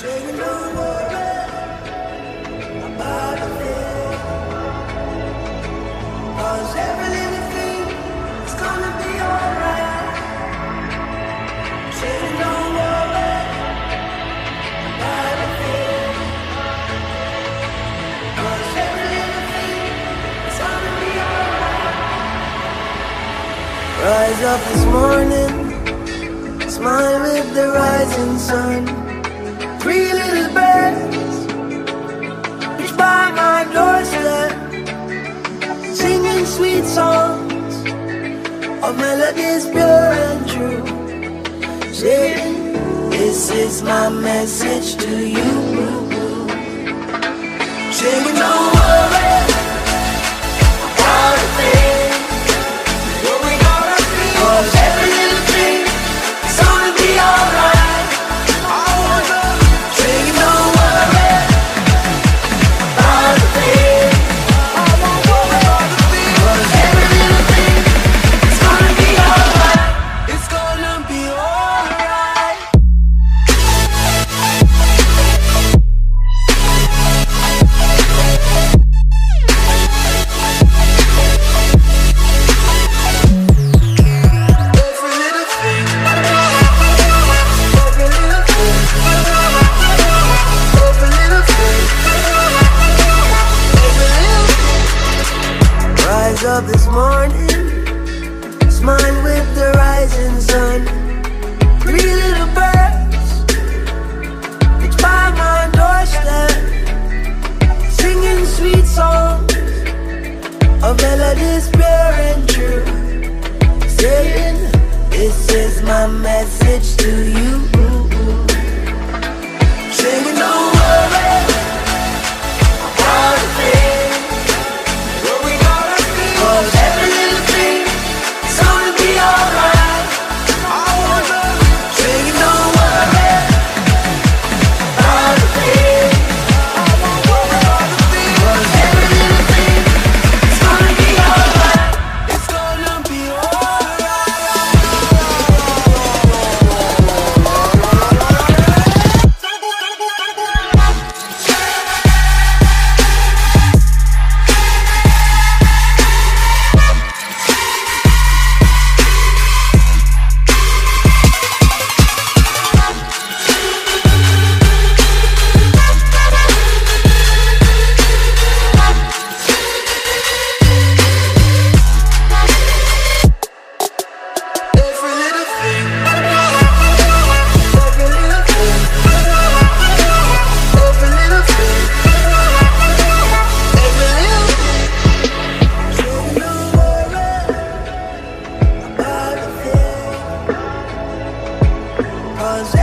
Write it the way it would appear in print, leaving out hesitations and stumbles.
Saying don't worry about a thing, 'cause every little thing is gonna be alright. Saying don't worry about a thing, 'cause every little thing is gonna be alright. Rise up this morning, smile with the rising sun. Three little birds reach by my doorstep, singing sweet songs of melodies pure and true, saying, this is my message to you. Saying don't worry about a thing, worry about a thing, 'cause every little thing is gonna be alright. Up this morning, smile with the rising sun. Three little birds reach by my doorstep, singing sweet songs of melodies pure and true, saying, this is my message to you. Saying don't worry about a thing, 'cause every little thing is gonna be alright. Saying don't worry about a thing, 'cause every little thing is gonna be alright. It's gonna be cause